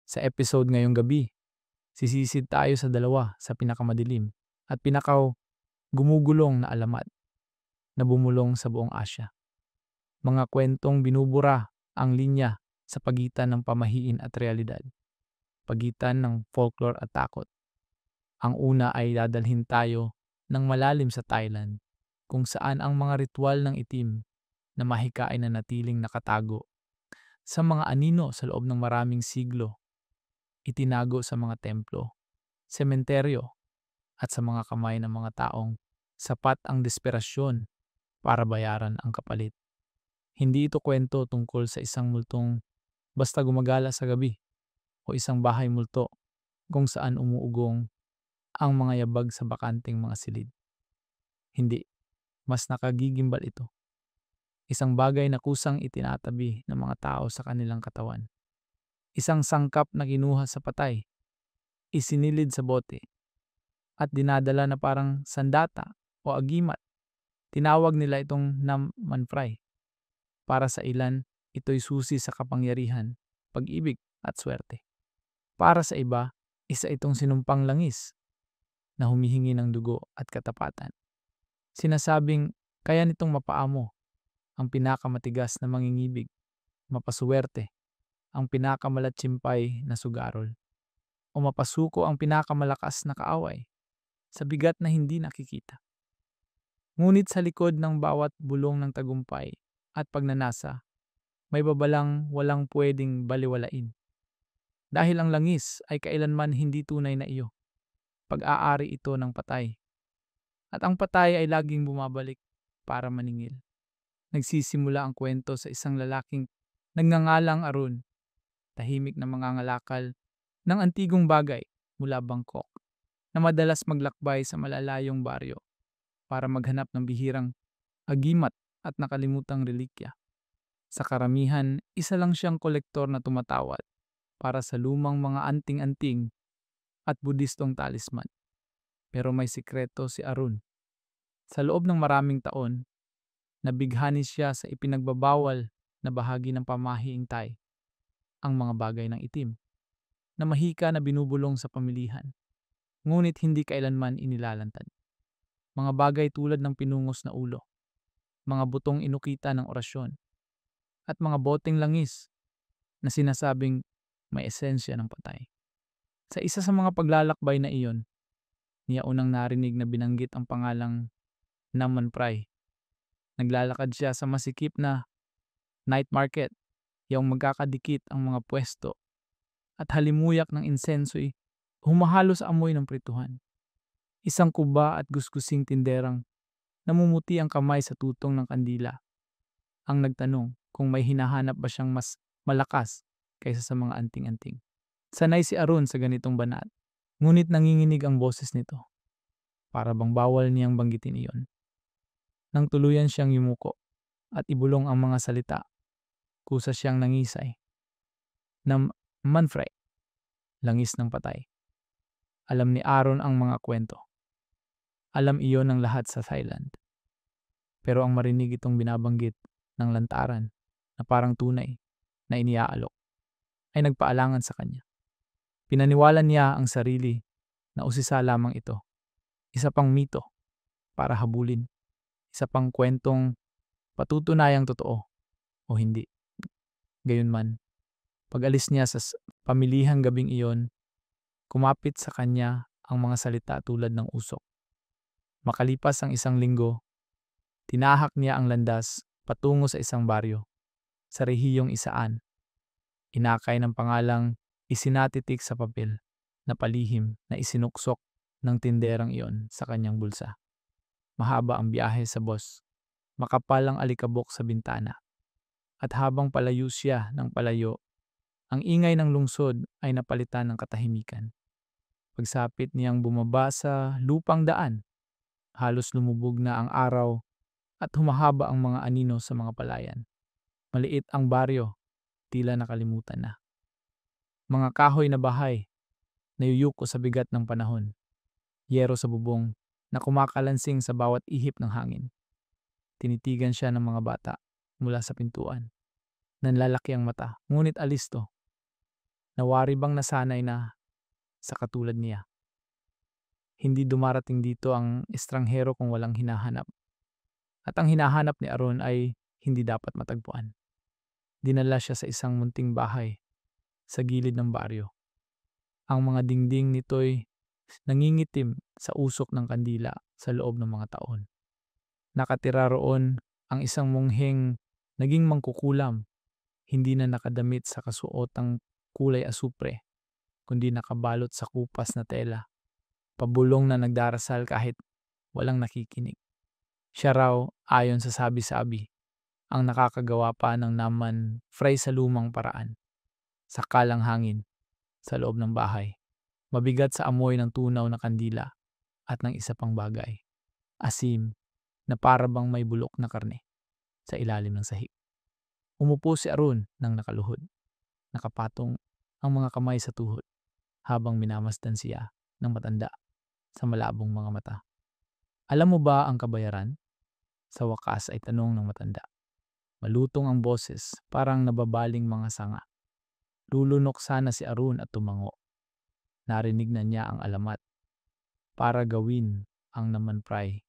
Sa episode ngayong gabi, sisisid tayo sa dalawa sa pinakamadilim at pinakaw gumugulong na alamat na bumulong sa buong Asya. Mga kwentong binubura ang linya sa pagitan ng pamahiin at realidad, pagitan ng folklore at takot. Ang una ay dadalhin tayo ng malalim sa Thailand, kung saan ang mga ritual ng itim na mahika ay nanatiling nakatago sa mga anino sa loob ng maraming siglo, itinago sa mga templo, sementeryo at sa mga kamay ng mga taong sapat ang desperasyon para bayaran ang kapalit. Hindi ito kwento tungkol sa isang multong basta gumagala sa gabi o isang bahay multo kung saan umuugong ang mga yabag sa bakanting mga silid. Hindi, mas nakagigimbal ito. Isang bagay na kusang itinatabi ng mga tao sa kanilang katawan. Isang sangkap na kinuha sa patay, isinilid sa bote, at dinadala na parang sandata o agimat. Tinawag nila itong namanfray. Para sa ilan, ito'y susi sa kapangyarihan, pag-ibig at swerte. Para sa iba, isa itong sinumpang langis na humihingi ng dugo at katapatan. Sinasabing kaya nitong mapaamo ang pinakamatigas na mangingibig, mapasuwerte ang pinakamalatsimpay na sugarol, o mapasuko ang pinakamalakas na kaaway sa bigat na hindi nakikita. Ngunit sa likod ng bawat bulong ng tagumpay at pagnanasa, may babalang walang pwedeng baliwalain. Dahil ang langis ay kailanman hindi tunay na iyo. Pag-aari ito ng patay. At ang patay ay laging bumabalik para maningil. Nagsisimula ang kwento sa isang lalaking nagngangalang Arun, tahimik na mangangalakal ng antigong bagay mula Bangkok, na madalas maglakbay sa malalayong baryo para maghanap ng bihirang agimat at nakalimutang relikya. Sa karamihan, isa lang siyang kolektor na tumatawad para sa lumang mga anting-anting at budistong talisman. Pero may sikreto si Arun. Sa loob ng maraming taon, nabighani siya sa ipinagbabawal na bahagi ng pamahiing Thai, ang mga bagay ng itim, na mahika na binubulong sa pamilihan, ngunit hindi kailanman inilalantad. Mga bagay tulad ng pinungos na ulo, mga butong inukita ng orasyon, at mga boteng langis na sinasabing may esensya ng patay. Sa isa sa mga paglalakbay na iyon, niya unang narinig na binanggit ang pangalang Namanpray. Naglalakad siya sa masikip na night market, yung magkakadikit ang mga pwesto at halimuyak ng insenso'y humahalo sa amoy ng prituhan. Isang kuba at gusgusing tinderang namumuti ang kamay sa tutong ng kandila. Ang nagtanong kung may hinahanap ba siyang mas malakas kaysa sa mga anting-anting. Sanay si Arun sa ganitong banat, ngunit nanginginig ang boses nito. Para bang bawal niyang banggitin iyon. Nang tuluyan siyang yumuko at ibulong ang mga salita, kusa siyang nangisay. Manfray, langis ng patay. Alam ni Aaron ang mga kwento. Alam iyon ng lahat sa Thailand. Pero ang marinig itong binabanggit ng lantaran na parang tunay na iniaalok ay nagpaalangan sa kanya. Pinaniwalan niya ang sarili na usisa lamang ito. Isa pang mito para habulin. Isa pang kwentong patutunayang totoo o hindi. Gayunman, pag-alis niya sa pamilihang gabing iyon, kumapit sa kanya ang mga salita tulad ng usok. Makalipas ang isang linggo, tinahak niya ang landas patungo sa isang baryo, sa rehiyong isaan. Inakay ng pangalang isinatitik sa papel na palihim na isinuksok ng tinderang iyon sa kanyang bulsa. Mahaba ang biyahe sa bus, makapal ang alikabok sa bintana. At habang palayo siya ng palayo, ang ingay ng lungsod ay napalitan ng katahimikan. Pagsapit niyang bumaba sa lupang daan, halos lumubog na ang araw at humahaba ang mga anino sa mga palayan. Maliit ang baryo, tila nakalimutan na. Mga kahoy na bahay, nayuyuko sa bigat ng panahon. Yero sa bubong na kumakalansing sa bawat ihip ng hangin. Tinitigan siya ng mga bata mula sa pintuan. Nanlalaki ang mata, ngunit alisto. Nawari bang nasanay na sa katulad niya? Hindi dumarating dito ang estranghero kung walang hinahanap. At ang hinahanap ni Aaron ay hindi dapat matagpuan. Dinala siya sa isang munting bahay sa gilid ng baryo. Ang mga dingding nito'y nangingitim sa usok ng kandila sa loob ng mga taon. Nakatira roon ang isang mongheng naging mangkukulam, hindi na nakadamit sa kasuotang kulay asupre, kundi nakabalot sa kupas na tela, pabulong na nagdarasal kahit walang nakikinig. Siya raw, ayon sa sabi-sabi, ang nakakagawa pa ng naman fray sa lumang paraan, sa kalang hangin, sa loob ng bahay, mabigat sa amoy ng tunaw na kandila at ng isa pang bagay, asim na para bang may bulok na karne sa ilalim ng sahig. Umupo si Aaron nang nakaluhod, nakapatong ang mga kamay sa tuhod habang minamasdan siya ng matanda sa malabong mga mata. Alam mo ba ang kabayaran? Sa wakas ay tanong ng matanda. Malutong ang boses, parang nababaling mga sanga. Lulunok sana si Aaron at tumango. Narinig na niya ang alamat. Para gawin ang naman pray,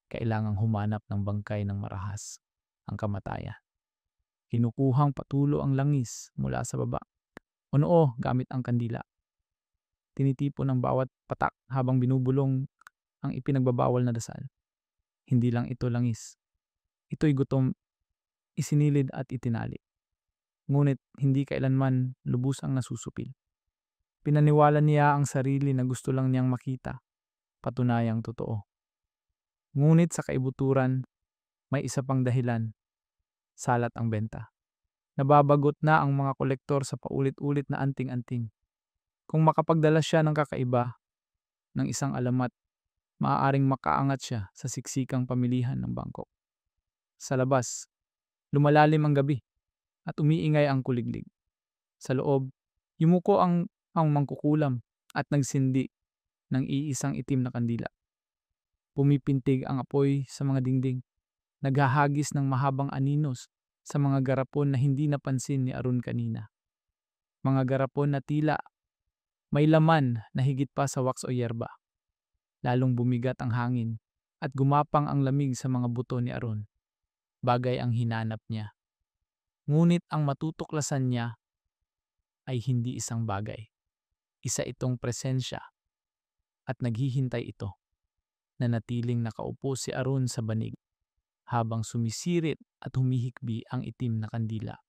kailangang humanap ng bangkay ng marahas, ang kamatayan. Kinukuhang patulo ang langis mula sa baba. O noo gamit ang kandila. Tinitipon ang bawat patak habang binubulong ang ipinagbabawal na dasal. Hindi lang ito langis. Ito'y gutom, isinilid at itinali. Ngunit hindi kailanman lubusang nasusupil. Pinaniwala niya ang sarili na gusto lang niyang makita, patunayang totoo. Ngunit sa kaibuturan, may isa pang dahilan, salat ang benta. Nababagot na ang mga kolektor sa paulit-ulit na anting-anting. Kung makapagdala siya ng kakaiba, ng isang alamat, maaaring makaangat siya sa siksikang pamilihan ng Bangkok. Sa labas, lumalalim ang gabi at umiingay ang kuliglig. Sa loob, yumuko ang mangkukulam at nagsindi ng iisang itim na kandila. Pumipintig ang apoy sa mga dingding, naghahagis ng mahabang aninos sa mga garapon na hindi napansin ni Aaron kanina. Mga garapon na tila may laman na higit pa sa wax o yerba. Lalong bumigat ang hangin at gumapang ang lamig sa mga buto ni Aaron. Bagay ang hinanap niya. Ngunit ang matutuklasan niya ay hindi isang bagay. Isa itong presensya at naghihintay ito. Nanatiling nakaupo si Aaron sa banig habang sumisirit at humihikbi ang itim na kandila.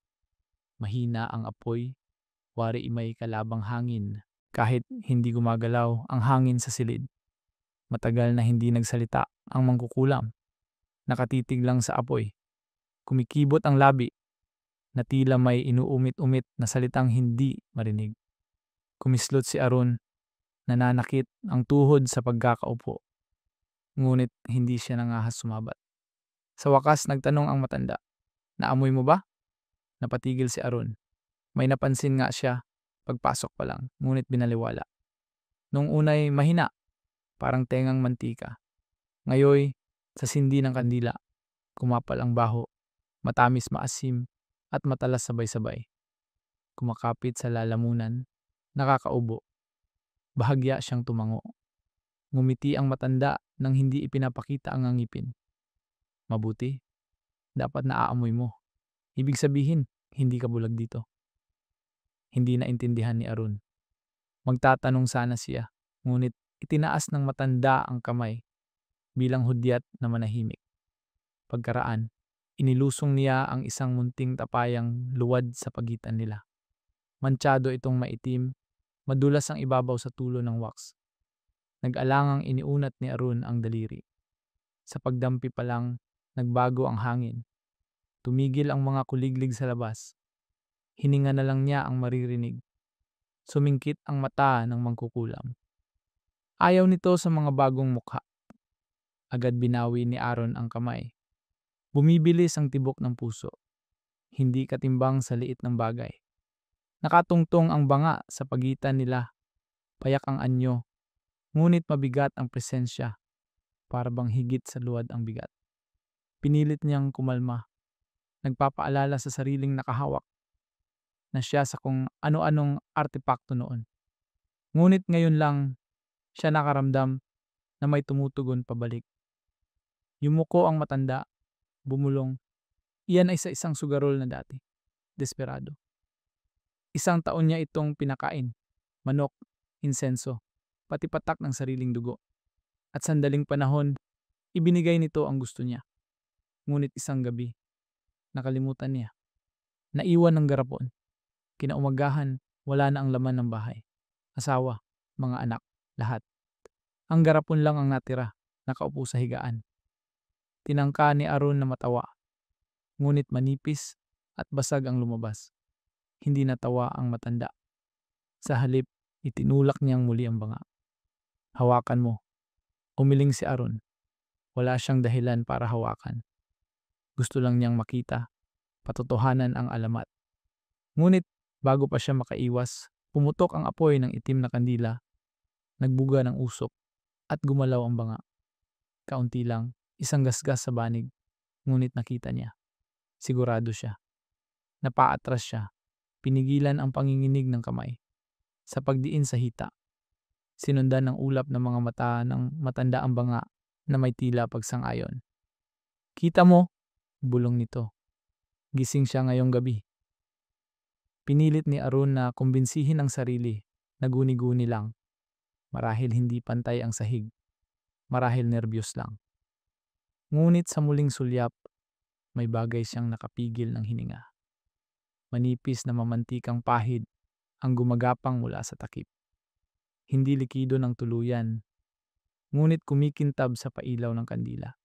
Mahina ang apoy, wari may kalabang hangin kahit hindi gumagalaw ang hangin sa silid. Matagal na hindi nagsalita ang mangkukulam. Nakatitig lang sa apoy. Kumikibot ang labi na tila may inuumit-umit na salitang hindi marinig. Kumislot si Aaron, nananakit ang tuhod sa pagkakaupo. Ngunit hindi siya nangahas sumabat. Sa wakas nagtanong ang matanda, "Naamoy mo ba?" Napatigil si Aaron. May napansin nga siya pagpasok pa lang, ngunit binaliwala. Nung unay mahina, parang tengang mantika. Ngayoy, sa sindi ng kandila, kumapal ang baho, matamis maasim, at matalas sabay-sabay. Kumakapit sa lalamunan, nakakaubo. Bahagya siyang tumango. Ngumiti ang matanda nang hindi ipinapakita ang ngipin. Mabuti, dapat naaamoy mo. Ibig sabihin, hindi ka bulag dito. Hindi naintindihan ni Aaron. Magtatanong sana siya, ngunit itinaas ng matanda ang kamay bilang hudyat na manahimik. Pagkaraan, inilusong niya ang isang munting tapayang luwad sa pagitan nila. Mantsado itong maitim, madulas ang ibabaw sa tulo ng wax. Nag-alangang iniunat ni Aaron ang daliri. Sa pagdampi pa lang, nagbago ang hangin. Tumigil ang mga kuliglig sa labas. Hininga na lang niya ang maririnig. Sumingkit ang mata ng mangkukulam. Ayaw nito sa mga bagong mukha. Agad binawi ni Aaron ang kamay. Bumibilis ang tibok ng puso. Hindi katimbang sa liit ng bagay. Nakatungtong ang banga sa pagitan nila. Payak ang anyo. Ngunit mabigat ang presensya. Para bang higit sa luwad ang bigat. Pinilit niyang kumalma. Nagpapaalala sa sariling nakahawak. na siya sa kung ano-anong artepakto noon. Ngunit ngayon lang siya nakaramdam na may tumutugon pabalik. Yumuko ang matanda, bumulong. Iyan ay sa isang sugarol na dati, desperado. Isang taon niya itong pinakain, manok, insenso, pati patak ng sariling dugo. At sandaling panahon, ibinigay nito ang gusto niya. Ngunit isang gabi, nakalimutan niya. Naiwan ng garapon. Kinaumagahan, wala na ang laman ng bahay. Asawa, mga anak, lahat. Ang garapon lang ang natira, nakaupo sa higaan. Tinangka ni Aron na matawa, ngunit manipis at basag ang lumabas. Hindi natawa ang matanda. Sa halip, itinulak niyang muli ang banga. Hawakan mo. Umiling si Aron. Wala siyang dahilan para hawakan. Gusto lang niyang makita, patotohanan ang alamat. Ngunit bago pa siya makaiwas, pumutok ang apoy ng itim na kandila, nagbuga ng usok, at gumalaw ang banga. Kaunti lang, isang gasgas sa banig, ngunit nakita niya. Sigurado siya. Napaatras siya. Pinigilan ang panginginig ng kamay. Sa pagdiin sa hita, sinundan ng ulap ng mga mata ng matanda ang banga na may tila pagsang-ayon. Kita mo, bulong nito. Gising siya ngayong gabi. Pinilit ni Aron na kumbinsihin ang sarili, naguni-guni lang. Marahil hindi pantay ang sahig. Marahil nerbiyos lang. Ngunit sa muling sulyap, may bagay siyang nakapigil ng hininga. Manipis na mamantikang pahid ang gumagapang mula sa takip. Hindi likido ng tuluyan, ngunit kumikintab sa pailaw ng kandila.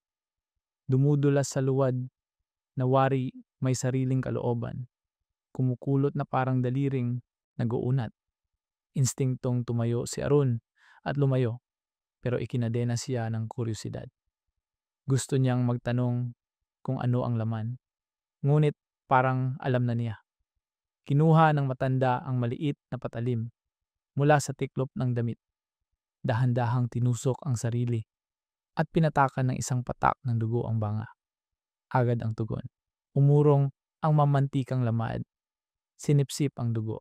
Dumudulas sa luwad na wari may sariling kalooban. Kumukulot na parang daliring nag-uunat. Instinktong tumayo si Aron at lumayo, pero ikinadena siya ng kuryosidad. Gusto niyang magtanong kung ano ang laman, ngunit parang alam na niya. Kinuha ng matanda ang maliit na patalim mula sa tiklop ng damit. Dahan-dahang tinusok ang sarili at pinatakan ng isang patak ng dugo ang banga. Agad ang tugon. Umurong ang mamantikang lamad. Sinipsip ang dugo.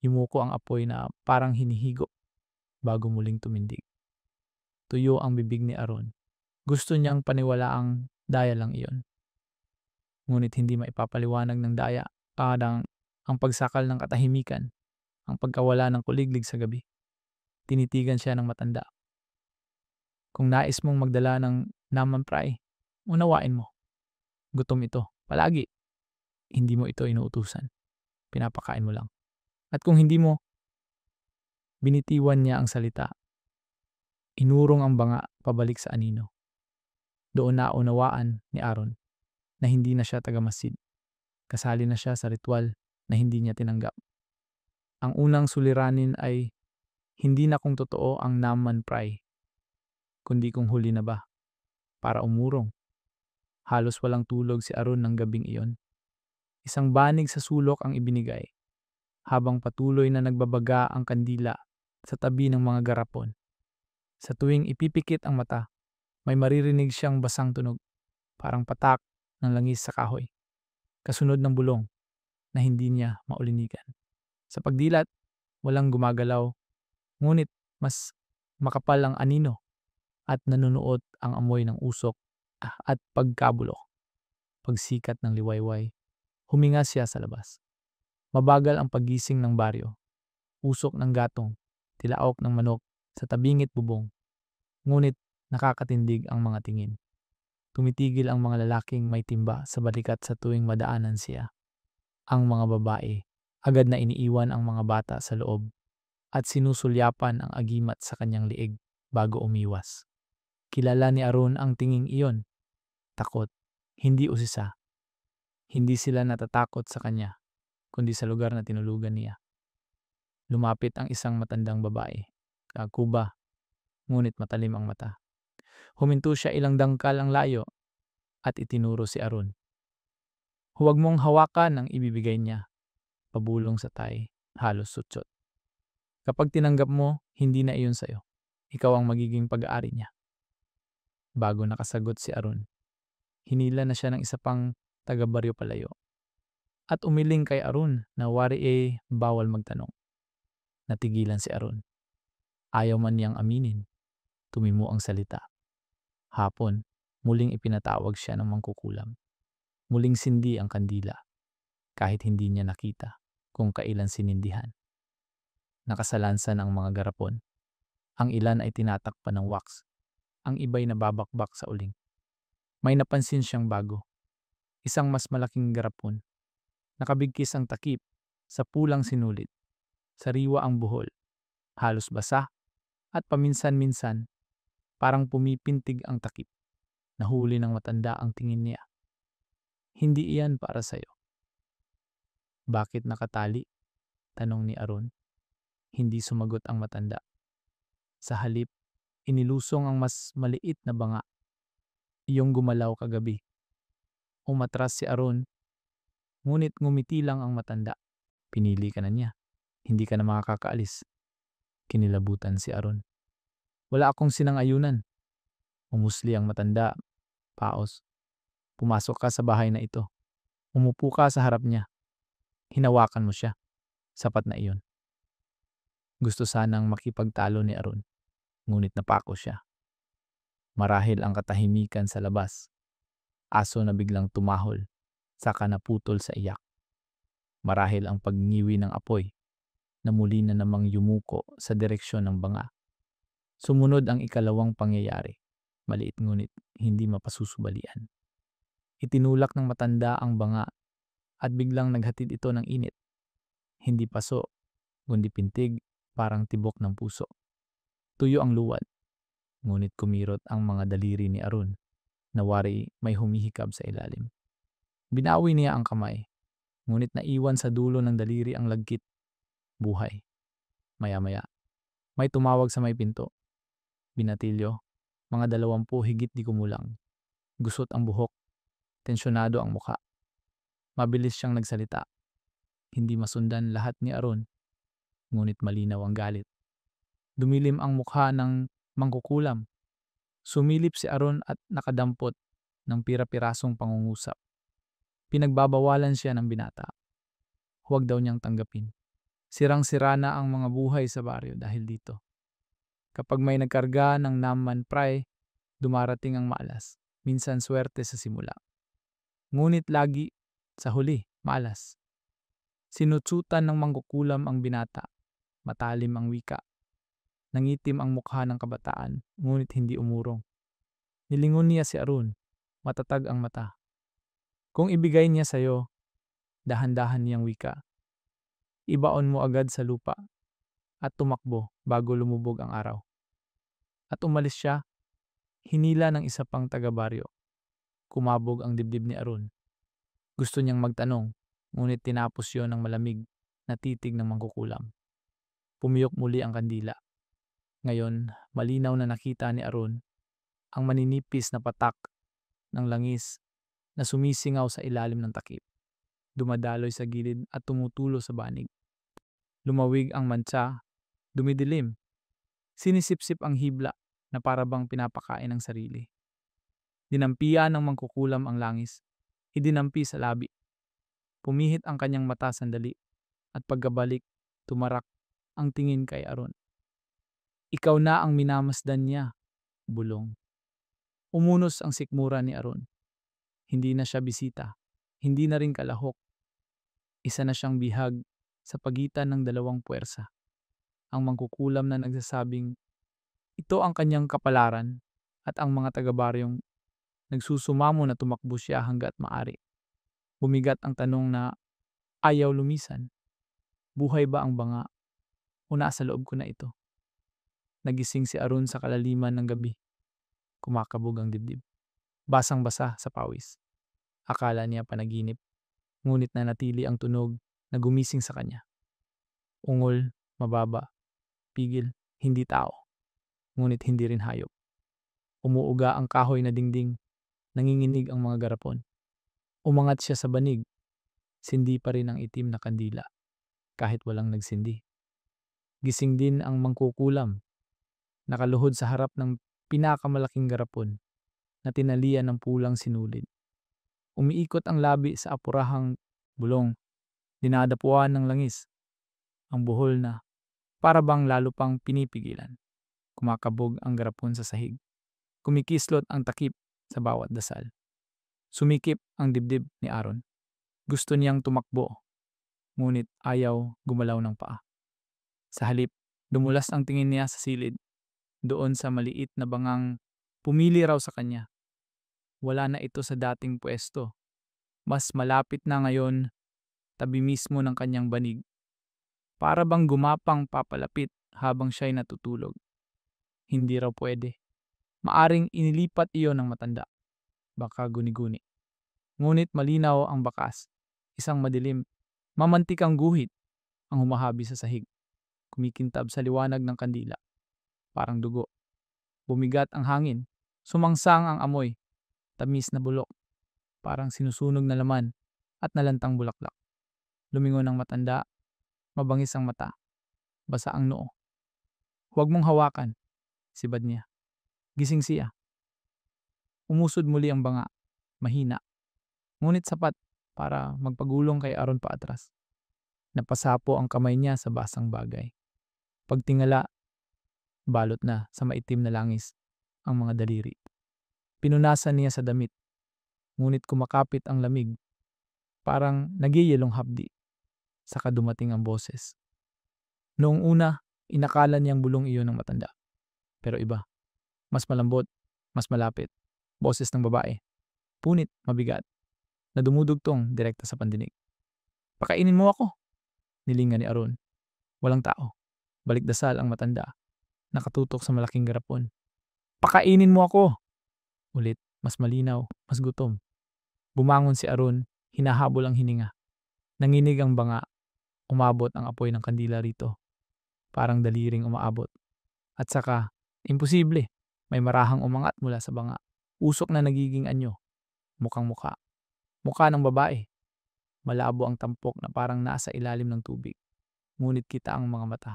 Yumuko ang apoy na parang hinihigop bago muling tumindig. Tuyo ang bibig ni Aron. Gusto niyang paniwalaang daya lang iyon. Ngunit hindi maipapaliwanag ng daya kadang ang pagsakal ng katahimikan, ang pagkawala ng kuliglig sa gabi. Tinitigan siya ng matanda. Kung nais mong magdala ng naman pray, unawain mo. Gutom ito, palagi. Hindi mo ito inuutusan. Pinapakain mo lang. At kung hindi mo, binitiwan niya ang salita. Inurong ang banga pabalik sa anino. Doon na unawaan ni Aron na hindi na siya tagamasid. Kasali na siya sa ritual na hindi niya tinanggap. Ang unang suliranin ay hindi na kung totoo ang naman pray, kundi kung huli na ba, para umurong. Halos walang tulog si Aron ng gabing iyon. Isang banig sa sulok ang ibinigay, habang patuloy na nagbabaga ang kandila sa tabi ng mga garapon. Sa tuwing ipipikit ang mata, may maririnig siyang basang tunog, parang patak ng langis sa kahoy, kasunod ng bulong na hindi niya maulinigan. Sa pagdilat, walang gumagalaw, ngunit mas makapal ang anino at nanunuot ang amoy ng usok at pagkabulok. Pagsikat ng liwayway, huminga siya sa labas. Mabagal ang paggising ng baryo. Usok ng gatong, tilaok ng manok sa tabingit bubong. Ngunit nakakatindig ang mga tingin. Tumitigil ang mga lalaking may timba sa balikat sa tuwing madaanan siya. Ang mga babae, agad na iniiwan ang mga bata sa loob at sinusulyapan ang agimat sa kanyang liig bago umiwas. Kilala ni Aron ang tinging iyon. Takot, hindi usisa. Hindi sila natatakot sa kanya, kundi sa lugar na tinulugan niya. Lumapit ang isang matandang babae, kakuba, ngunit matalim ang mata. Huminto siya ilang dangkal ang layo at itinuro si Aron. Huwag mong hawakan ang ibibigay niya, pabulong sa tay, halos sutsot. Kapag tinanggap mo, hindi na iyon sa'yo. Ikaw ang magiging pag-aari niya. Bago nakasagot si Aron, hinila na siya ng isa pang taga-baryo palayo. at umiling kay Aron na wari bawal magtanong. Natigilan si Aron. Ayaw man niyang aminin. Tumimo ang salita. Hapon, muling ipinatawag siya ng mangkukulam. Muling sindi ang kandila, kahit hindi niya nakita kung kailan sinindihan. Nakasalansan ang mga garapon. Ang ilan ay tinatakpan ng wax. Ang iba'y nababakbak sa uling. May napansin siyang bago. Isang mas malaking garapon. Nakabigkis ang takip sa pulang sinulit. Sariwa ang buhol. Halos basa at paminsan-minsan parang pumipintig ang takip. Nahuli ng matanda ang tingin niya. Hindi iyan para sa'yo. Bakit nakatali? Tanong ni Aron. Hindi sumagot ang matanda. Sa halip, inilusong ang mas maliit na banga. Iyong gumalaw kagabi. Umatras si Aron, ngunit ngumiti lang ang matanda. Pinili ka na niya. Hindi ka na makakaalis. Kinilabutan si Aron. Wala akong sinang-ayunan. Umusli ang matanda. Paos. Pumasok ka sa bahay na ito. Umupo ka sa harap niya. Hinawakan mo siya. Sapat na iyon. Gusto sanang makipagtalo ni Aron, ngunit napako siya. Marahil ang katahimikan sa labas. Aso na biglang tumahol, saka naputol sa iyak. Marahil ang pagngiwi ng apoy, na muli na namang yumuko sa direksyon ng banga. Sumunod ang ikalawang pangyayari, maliit ngunit hindi mapasusubalian. Itinulak ng matanda ang banga at biglang naghatid ito ng init. Hindi paso, kundi pintig, parang tibok ng puso. Tuyo ang luwad, ngunit kumirot ang mga daliri ni Aron, na wari may humihikab sa ilalim. Binawi niya ang kamay, ngunit naiwan sa dulo ng daliri ang lagkit. Buhay. Maya-maya, may tumawag sa may pinto. Binatilyo, mga 20 higit di kumulang. Gusot ang buhok, tensyonado ang muka. Mabilis siyang nagsalita. Hindi masundan lahat ni Aron, ngunit malinaw ang galit. Dumilim ang mukha ng mangkukulam. Sumilip si Aron at nakadampot ng pira-pirasong pangungusap. Pinagbabawalan siya ng binata. Huwag daw niyang tanggapin. Sirang-sira na ang mga buhay sa baryo dahil dito. Kapag may nagkarga ng naman pray, dumarating ang malas. Minsan swerte sa simula. Ngunit lagi, sa huli, malas. Sinutsutan ng mangkukulam ang binata. Matalim ang wika. Nangitim ang mukha ng kabataan, ngunit hindi umurong. Nilingon niya si Aron. Matatag ang mata. Kung ibigay niya sa'yo, dahan-dahan niyang wika. Ibaon mo agad sa lupa at tumakbo bago lumubog ang araw. At umalis siya, hinila ng isa pang taga-baryo. Kumabog ang dibdib ni Aron. Gusto niyang magtanong, ngunit tinapos yon ng malamig na titig ng mangkukulam. Pumiyok muli ang kandila. Ngayon, malinaw na nakita ni Aron ang maninipis na patak ng langis na sumisingaw sa ilalim ng takip. Dumadaloy sa gilid at tumutulo sa banig. Lumawig ang mantsa, dumidilim. Sinisipsip ang hibla na parabang pinapakain ng sarili. Dinampian ng mangkukulam ang langis. Idinampi sa labi. Pumihit ang kanyang mata sandali at pagkabalik, tumarak ang tingin kay Aron. Ikaw na ang minamasdan niya, bulong. Umunos ang sikmura ni Aron. Hindi na siya bisita, hindi na rin kalahok. Isa na siyang bihag sa pagitan ng dalawang puwersa. Ang mangkukulam na nagsasabing ito ang kanyang kapalaran at ang mga taga-baryong nagsusumamo na tumakbo siya hanggat maari. Bumigat ang tanong na ayaw lumisan. Buhay ba ang banga o nasa loob ko na ito? Nagising si Aron sa kalaliman ng gabi. Kumakabog ang dibdib. Basang-basa sa pawis. Akala niya panaginip, ngunit nanatili ang tunog na gumising sa kanya. Ungol, mababa, pigil, hindi tao, ngunit hindi rin hayop. Umuuga ang kahoy na dingding, nanginginig ang mga garapon. Umangat siya sa banig, sindi pa rin ang itim na kandila, kahit walang nagsindi. Gising din ang mangkukulam, nakaluhod sa harap ng pinakamalaking garapon na tinalian ng pulang sinulid. Umiikot ang labi sa apurahang bulong, dinadapuan ng langis, ang buhol na para bang lalo pang pinipigilan. Kumakabog ang garapon sa sahig. Kumikislot ang takip sa bawat dasal. Sumikip ang dibdib ni Aaron. Gusto niyang tumakbo, ngunit ayaw gumalaw ng paa. Sa halip, dumulas ang tingin niya sa silid, doon sa maliit na bangang pumili raw sa kanya. Wala na ito sa dating pwesto. Mas malapit na ngayon, tabi mismo ng kanyang banig. Para bang gumapang papalapit habang siya'y natutulog. Hindi raw pwede. Maaring inilipat iyon ng matanda. Baka guni-guni. Ngunit malinaw ang bakas. Isang madilim, mamantikang guhit ang humahabi sa sahig. Kumikintab sa liwanag ng kandila. Parang dugo. Bumigat ang hangin. Sumangsang ang amoy. Tamis na bulok. Parang sinusunog na laman at nalantang bulaklak. Lumingon ang matanda. Mabangis ang mata. Basa ang noo. Huwag mong hawakan, sibad niya. Gising siya. Umusod muli ang banga. Mahina. Ngunit sapat para magpagulong kay Aaron paatras. Napasapo ang kamay niya sa basang bagay. Pagtingala, balot na sa maitim na langis ang mga daliri. Pinunasan niya sa damit, ngunit kumakapit ang lamig. Parang nagiyelong hapdi. Saka dumating ang boses. Noong una, inakala niyang bulong iyon ng matanda. Pero iba. Mas malambot, mas malapit. Boses ng babae. Punit, mabigat. Na dumudugtong direkta sa pandinig. Pakainin mo ako, nilinga ni Aaron. Walang tao. Balikdasal ang matanda. Nakatutok sa malaking garapon. Pakainin mo ako! Ulit, mas malinaw, mas gutom. Bumangon si Aaron, hinahabol ang hininga. Nanginig ang banga. Umabot ang apoy ng kandila rito. Parang daliring umaabot. At saka, imposible. May marahang umangat mula sa banga. Usok na nagiging anyo. Mukhang mukha. Mukha ng babae. Malabo ang tampok na parang nasa ilalim ng tubig. Ngunit kita ang mga mata.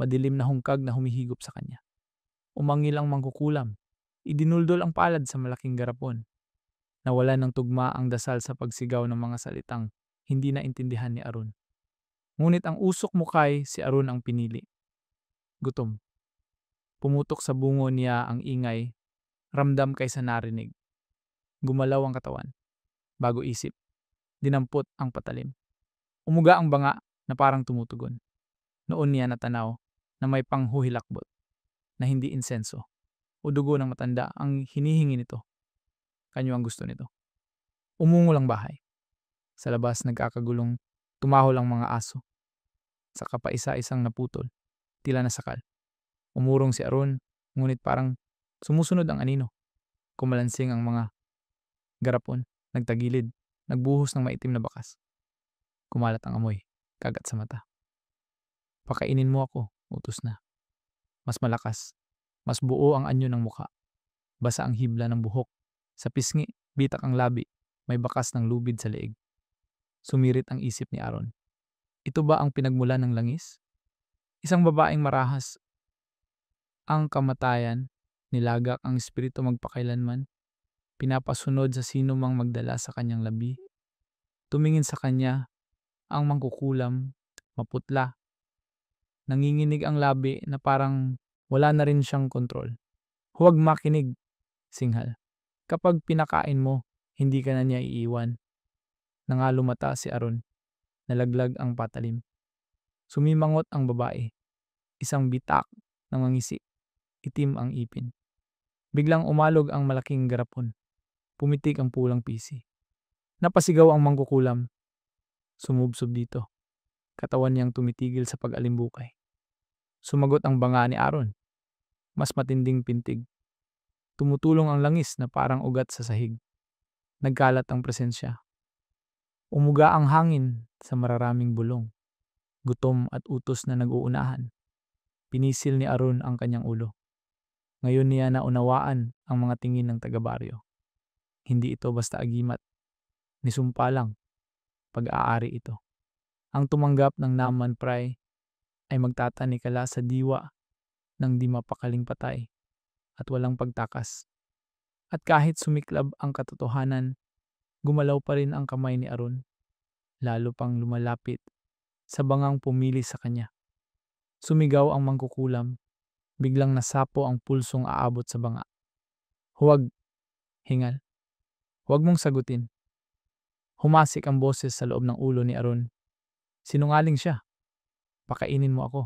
Madilim na hungkag na humihigop sa kanya. Umangil ang mangkukulam. Idinuldol ang palad sa malaking garapon. Nawalan ng tugma ang dasal sa pagsigaw ng mga salitang hindi naintindihan ni Aaron. Ngunit ang usok mukay si Aaron ang pinili. Gutom. Pumutok sa bungo niya ang ingay, ramdam kaysa narinig. Gumalaw ang katawan. Bago isip, dinampot ang patalim. Umuga ang banga na parang tumutugon. Noon niya natanaw na may panghuhilakbot na hindi insenso o dugo ng matanda ang hinihingi nito. Kanyo ang gusto nito. Umungol ang bahay. Sa labas nagkakagulong tumahol ang mga aso. Saka pa isa-isang naputol, tila nasakal. Umurong si Aaron, ngunit parang sumusunod ang anino. Kumalansing ang mga garapon, nagtagilid, nagbuhos ng maitim na bakas. Kumalat ang amoy, kagat sa mata. Pakainin mo ako, utos na. Mas malakas, mas buo ang anyo ng muka. Basa ang hibla ng buhok. Sa pisngi, bitak ang labi, may bakas ng lubid sa leeg. Sumirit ang isip ni Aaron. Ito ba ang pinagmulan ng langis? Isang babaeng marahas ang kamatayan, nilagak ang espiritu magpakailanman, pinapasunod sa sino mang magdala sa kanyang labi. Tumingin sa kanya ang mangkukulam, maputla. Nanginginig ang labi na parang wala na rin siyang kontrol. Huwag makinig, singhal. Kapag pinakain mo, hindi ka na niya iiwan. Nangalumata si Aaron. Nalaglag ang patalim. Sumimangot ang babae. Isang bitak ng ngisi. Itim ang ipin. Biglang umalog ang malaking garapon. Pumitik ang pulang pisi. Napasigaw ang mangkukulam. Sumubsob dito. Katawan niyang tumitigil sa pag-alimbukay. Sumagot ang banga ni Aaron. Mas matinding pintig. Tumutulong ang langis na parang ugat sa sahig. Nagkalat ang presensya. Umuga ang hangin sa mararaming bulong. Gutom at utos na nag-uunahan. Pinisil ni Aaron ang kanyang ulo. Ngayon niya naunawaan ang mga tingin ng taga-baryo. Hindi ito basta agimat. Nisumpa lang. Pag-aari ito. Ang tumanggap ng naman pray ay magtatanikala sa diwa ng di mapakaling patay at walang pagtakas. At kahit sumiklab ang katotohanan, gumalaw pa rin ang kamay ni Aaron. lalo pang lumalapit sa bangang pumili sa kanya. Sumigaw ang mangkukulam, biglang nasapo ang pulsong aabot sa banga. Huwag, hingal. Huwag mong sagutin. Humasik ang boses sa loob ng ulo ni Aron. Sinungaling siya. Pakainin mo ako.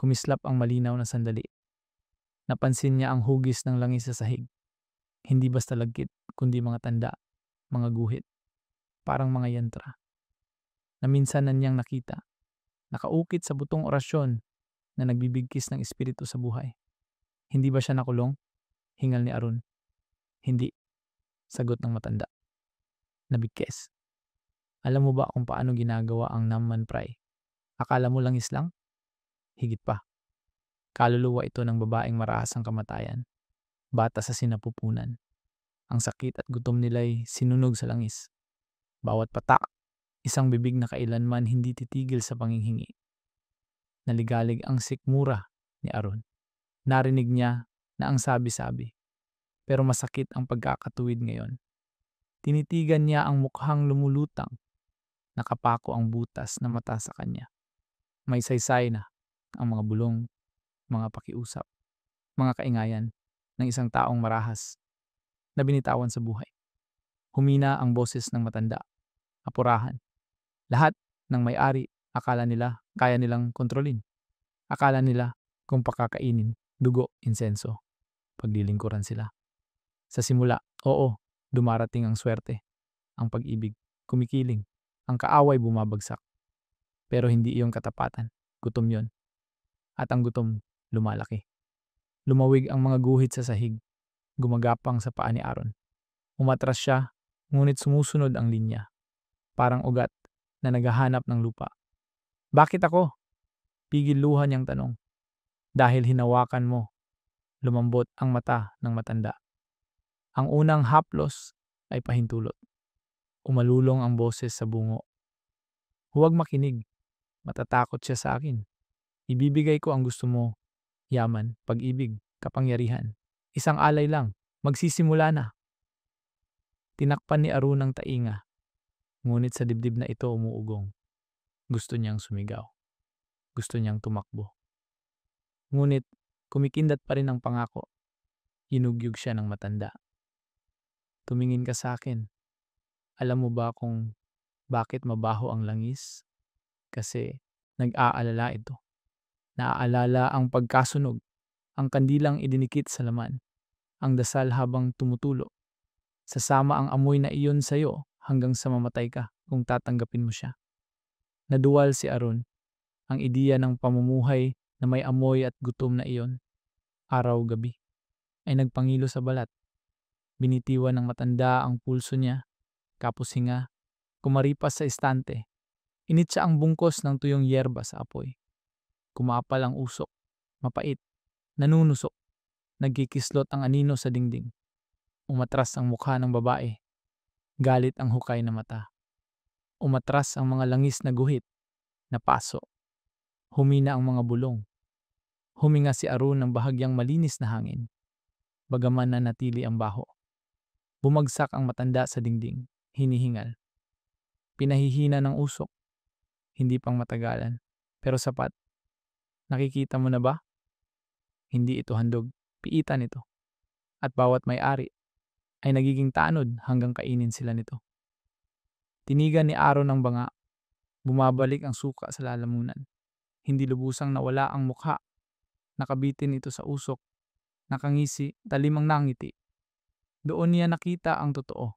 Kumislap ang malinaw na sandali. Napansin niya ang hugis ng langis sa sahig. Hindi basta lagkit, kundi mga tanda, mga guhit, parang mga yantra. Na minsan na niyang nakita, nakaukit sa butong orasyon na nagbibigkis ng espiritu sa buhay. Hindi ba siya nakulong? Hingal ni Aron. Hindi, sagot ng matanda. Nabigkes. Alam mo ba kung paano ginagawa ang Namman Pray? Akala mo langis lang? Higit pa. Kaluluwa ito ng babaeng marahasang kamatayan. Bata sa sinapupunan. Ang sakit at gutom nila'y sinunog sa langis. Bawat patak, isang bibig na kailanman hindi titigil sa panginghingi. Naligalig ang sikmura ni Aron. Narinig niya na ang sabi-sabi. Pero masakit ang pagkakatuwid ngayon. Tinitigan niya ang mukhang lumulutang. Nakapako ang butas na mata sa kanya. May saysay na ang mga bulong, mga pakiusap, mga kaingayan ng isang taong marahas na binitawan sa buhay. Humina ang boses ng matanda. Apurahan. Lahat ng may-ari, akala nila kaya nilang kontrolin. Akala nila kung pakakainin, dugo, insenso, paglilingkuran sila. Sa simula, oo, dumarating ang swerte, ang pag-ibig, kumikiling, ang kaaway bumabagsak. Pero hindi iyon katapatan, gutom yon. At ang gutom, lumalaki. Lumawig ang mga guhit sa sahig, gumagapang sa paa ni Aron. Umatras siya, ngunit sumusunod ang linya. Parang ugat na naghahanap ng lupa. Bakit ako? Pigil luha niyang tanong. Dahil hinawakan mo, lumambot ang mata ng matanda. Ang unang haplos ay pahintulot. Umalulong ang boses sa bungo. Huwag makinig. Matatakot siya sa akin. Ibibigay ko ang gusto mo. Yaman, pag-ibig, kapangyarihan. Isang alay lang. Magsisimula na. Tinakpan ni Aron ang tainga. Ngunit sa dibdib na ito umuugong. Gusto niyang sumigaw. Gusto niyang tumakbo. Ngunit kumikindat pa rin ang pangako. Hinugyug siya ng matanda. Tumingin ka sa akin. Alam mo ba kung bakit mabaho ang langis? Kasi nag-aalala ito. Naaalala ang pagkasunog, ang kandilang idinikit sa laman, ang dasal habang tumutulo. Sasama ang amoy na iyon sa'yo hanggang sa mamatay ka kung tatanggapin mo siya. Naduwal si Aron, ang ideya ng pamumuhay na may amoy at gutom na iyon, araw-gabi, ay nagpangilo sa balat. Binitiwan ng matanda ang pulso niya, kapos hinga, kumaripas sa estante. Initsa ang bungkos ng tuyong yerba sa apoy. Kumapal ang usok, mapait, nanunusok, nagkikislot ang anino sa dingding. Umatras ang mukha ng babae, galit ang hukay na mata. Umatras ang mga langis na guhit, napaso. Humina ang mga bulong. Huminga si Aron ng bahagyang malinis na hangin, bagaman na natili ang baho. Bumagsak ang matanda sa dingding, hinihingal. Pinahihina ng usok, hindi pang matagalan, pero sapat. Nakikita mo na ba? Hindi ito handog, piitan ito. At bawat may-ari ay nagiging tanod hanggang kainin sila nito. Tinigan ni Aron ang banga, bumabalik ang suka sa lalamunan. Hindi lubusang nawala ang mukha. Nakabitin ito sa usok, nakangisi, talimang nangiti. Doon niya nakita ang totoo.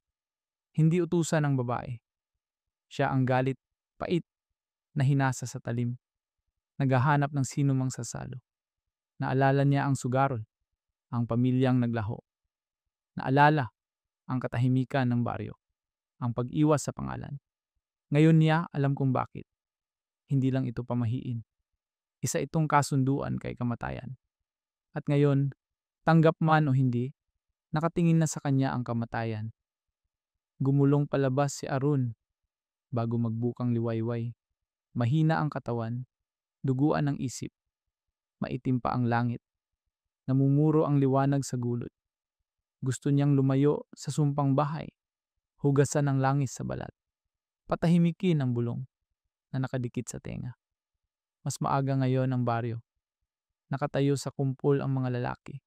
Hindi utusan ng babae. Siya ang galit, pait, na hinasa sa talim. Naghahanap ng sino mang sasalo. Naalala niya ang sugarol, ang pamilyang naglaho. Naalala ang katahimikan ng baryo, ang pag-iwas sa pangalan. Ngayon niya alam kung bakit. Hindi lang ito pamahiin. Isa itong kasunduan kay kamatayan. At ngayon, tanggap man o hindi, nakatingin na sa kanya ang kamatayan. Gumulong palabas si Aron bago magbukang liwayway. Mahina ang katawan, duguan ang isip, maitim pa ang langit. Namumuro ang liwanag sa gulod. Gusto niyang lumayo sa sumpang bahay, hugasan ang langis sa balat. Patahimikin ang bulong na nakadikit sa tenga. Mas maaga ngayon ang baryo. Nakatayo sa kumpol ang mga lalaki.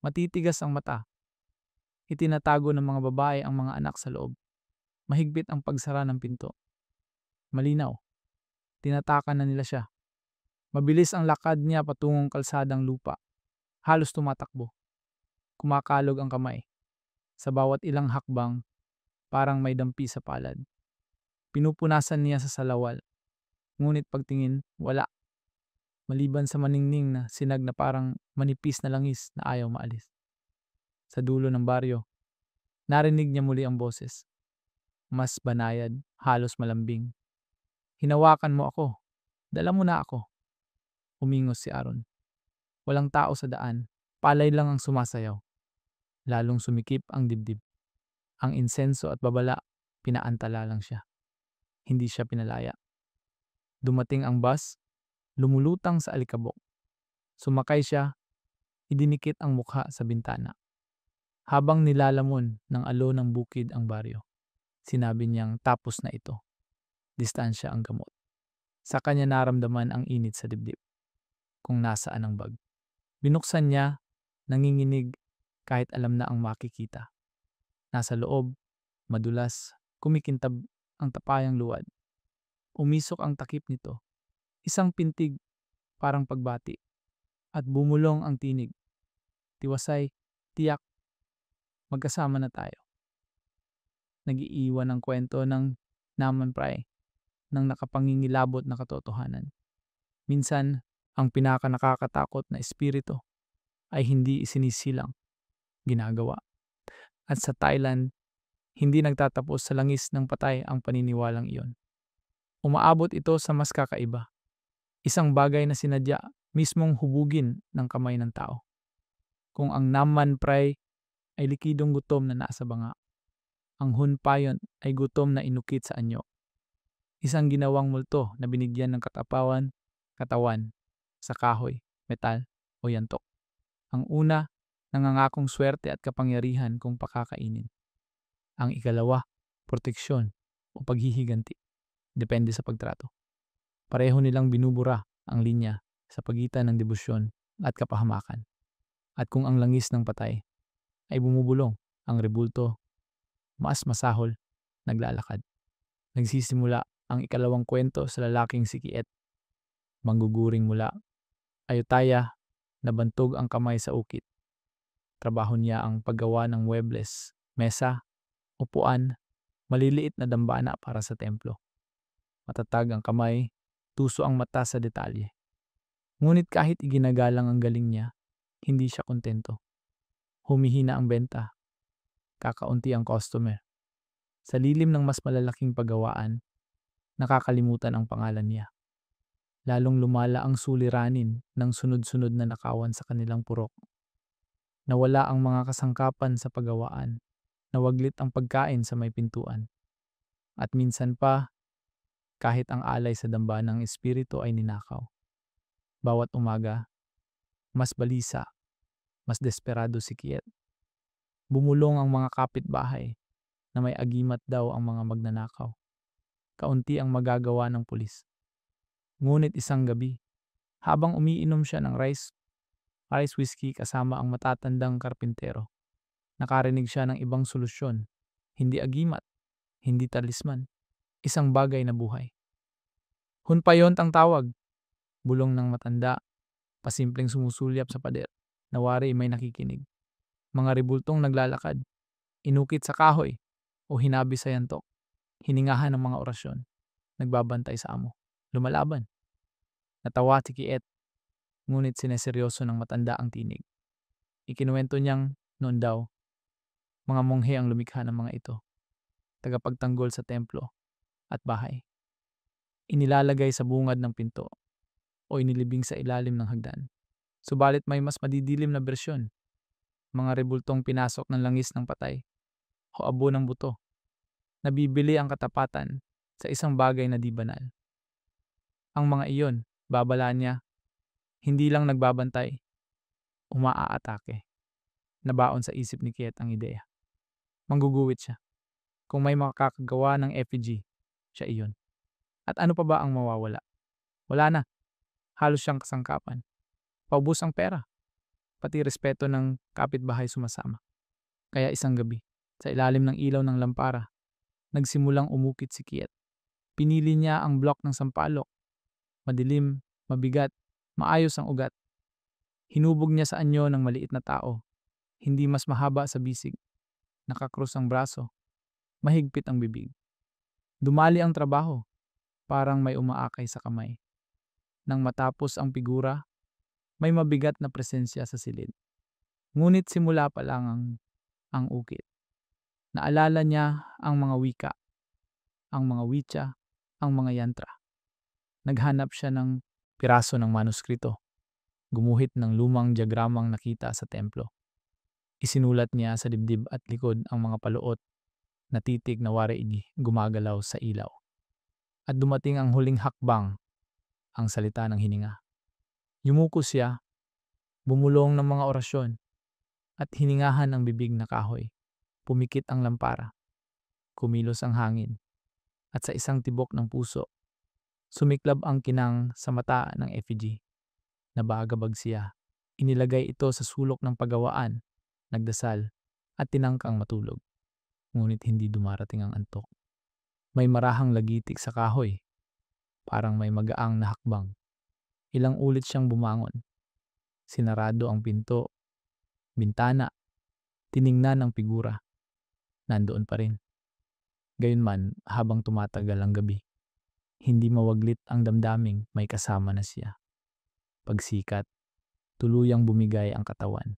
Matitigas ang mata. Itinatago ng mga babae ang mga anak sa loob. Mahigpit ang pagsara ng pinto. Malinaw. Tinatakan na nila siya. Mabilis ang lakad niya patungong kalsadang lupa. Halos tumatakbo. Kumakalog ang kamay. Sa bawat ilang hakbang, parang may dampi sa palad. Pinupunasan niya sa salawal. Ngunit pagtingin, wala. Maliban sa maningning na sinag na parang manipis na langis na ayaw maalis. Sa dulo ng baryo, narinig niya muli ang boses. Mas banayad, halos malambing. Hinawakan mo ako. Dala mo na ako. Umingos si Aaron. Walang tao sa daan. Palay lang ang sumasayaw. Lalong sumikip ang dibdib. Ang insenso at babala, pinaantala lang siya. Hindi siya pinalaya. Dumating ang bus, lumulutang sa alikabok. Sumakay siya, idinikit ang mukha sa bintana. Habang nilalamon ng alo ng bukid ang baryo, sinabi niyang tapos na ito. Distansya ang gamot. Sa kanya naramdaman ang init sa dibdib. Kung nasaan ang bag. Binuksan niya, nanginginig kahit alam na ang makikita. Nasa loob, madulas, kumikintab ang tapayang luwad. Umisok ang takip nito. Isang pintig, parang pagbati. At bumulong ang tinig. Tiwasay, tiyak, magkasama na tayo. Nag-iiwan ng kwento ng Naman Pray ng nakapangingilabot na katotohanan. Minsan, ang pinaka-nakakatakot na espiritu ay hindi isinisilang, ginagawa. At sa Thailand, hindi nagtatapos sa langis ng patay ang paniniwalang iyon. Umaabot ito sa mas kakaiba. Isang bagay na sinadya mismong hubugin ng kamay ng tao. Kung ang Naman Pray ay likidong gutom na nasa banga, ang Hunpayon ay gutom na inukit sa anyo. Isang ginawang multo na binigyan ng katawan, sa kahoy, metal o yantok. Ang una, nangangakong swerte at kapangyarihan kung pakakainin. Ang ikalawa, proteksyon o paghihiganti. Depende sa pagtrato. Pareho nilang binubura ang linya sa pagitan ng debosyon at kapahamakan. At kung ang langis ng patay ay bumubulong, ang rebulto, mas masahol, naglalakad. Nagsisimula ang ikalawang kwento sa lalaking si Kiet. Mangguguring mula Ayutthaya, nabantog ang kamay sa ukit. Trabaho niya ang paggawa ng muebles, mesa, upuan, maliliit na dambana para sa templo. Matatag ang kamay, tuso ang mata sa detalye. Ngunit kahit iginagalang ang galing niya, hindi siya kontento. Humihina ang benta. Kakaunti ang customer. Sa lilim ng mas malalaking paggawaan, nakakalimutan ang pangalan niya. Lalong lumala ang suliranin ng sunod-sunod na nakawan sa kanilang purok. Nawala ang mga kasangkapan sa paggawaan. Nawaglit ang pagkain sa may pintuan. At minsan pa, kahit ang alay sa damba ng espiritu ay ninakaw. Bawat umaga, mas balisa, mas desperado si Kiet. Bumulong ang mga kapitbahay na may agimat daw ang mga magnanakaw. Kaunti ang magagawa ng pulis. Ngunit isang gabi, habang umiinom siya ng rice whiskey kasama ang matatandang karpintero, nakarinig siya ng ibang solusyon. Hindi agimat, hindi talisman, isang bagay na buhay. Hunpayon ang tawag, bulong ng matanda, pasimpleng sumusulyap sa pader. Nawari may nakikinig. Mga rebultong naglalakad, inukit sa kahoy o hinabi sa yantok. Hiningahan ng mga orasyon, nagbabantay sa amo. Lumalaban. Natawa si Kiet, ngunit sineseryoso ng matanda ang tinig. Ikinuwento niyang noon daw, mga monghe ang lumikha ng mga ito, tagapagtanggol sa templo at bahay. Inilalagay sa bungad ng pinto o inilibing sa ilalim ng hagdan. Subalit may mas madidilim na bersyon, mga rebultong pinasok ng langis ng patay o abo ng buto. Nabibili ang katapatan sa isang bagay na di banal. Ang mga iyon, babala niya, hindi lang nagbabantay, umaaatake. Nabaon sa isip ni Kiet ang ideya. Mangguguwit siya. Kung may makakagawa ng effigy, siya iyon. At ano pa ba ang mawawala? Wala na. Halos siyang kasangkapan. Paubos ang pera, pati respeto ng kapitbahay sumasama. Kaya isang gabi, sa ilalim ng ilaw ng lampara, nagsimulang umukit si Kiet. Pinili niya ang block ng sampalok. Madilim, mabigat, maayos ang ugat. Hinubog niya sa anyo ng maliit na tao. Hindi mas mahaba sa bisig. Nakakrus ang braso. Mahigpit ang bibig. Dumali ang trabaho. Parang may umaakay sa kamay. Nang matapos ang figura, may mabigat na presensya sa silid. Ngunit simula pa lang ang ukit. Naalala niya ang mga wika, ang mga witsa, ang mga yantra. Naghanap siya ng piraso ng manuskrito. Gumuhit ng lumang diagramang nakita sa templo. Isinulat niya sa dibdib at likod ang mga paluot na titig na wari gumagalaw sa ilaw. At dumating ang huling hakbang, ang salita ng hininga. Yumuko siya, bumulong ng mga orasyon, at hiningahan ang bibig na kahoy. Pumikit ang lampara. Kumilos ang hangin. At sa isang tibok ng puso, sumiklab ang kinang sa mata ng effigy. Nabagabag siya. Inilagay ito sa sulok ng pagawaan, nagdasal, at tinangkang matulog. Ngunit hindi dumarating ang antok. May marahang lagitik sa kahoy, parang may magaang na hakbang. Ilang ulit siyang bumangon. Sinarado ang pinto, bintana, tiningnan ang figura. Nandoon pa rin. Gayunman, habang tumatagal ang gabi, hindi mawaglit ang damdaming may kasama na siya. Pagsikat, tuluyang bumigay ang katawan.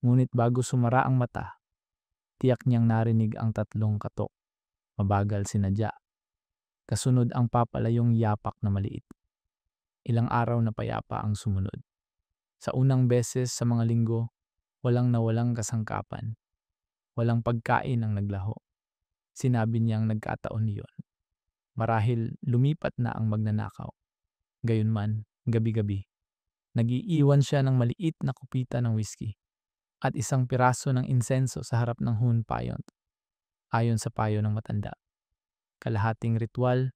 Ngunit bago sumara ang mata, tiyak niyang narinig ang tatlong katok. Mabagal sinadya. Kasunod ang papalayong yapak na maliit. Ilang araw na payapa ang sumunod. Sa unang beses sa mga linggo, walang nawalang kasangkapan. Walang pagkain ang naglaho. Sinabi niyang nagkataon niyon. Marahil lumipat na ang magnanakaw. Gayunman, gabi-gabi, nag-iiwan siya ng maliit na kupita ng whisky at isang piraso ng insenso sa harap ng Hun Payon. Ayon sa payo ng matanda. Kalahating ritual,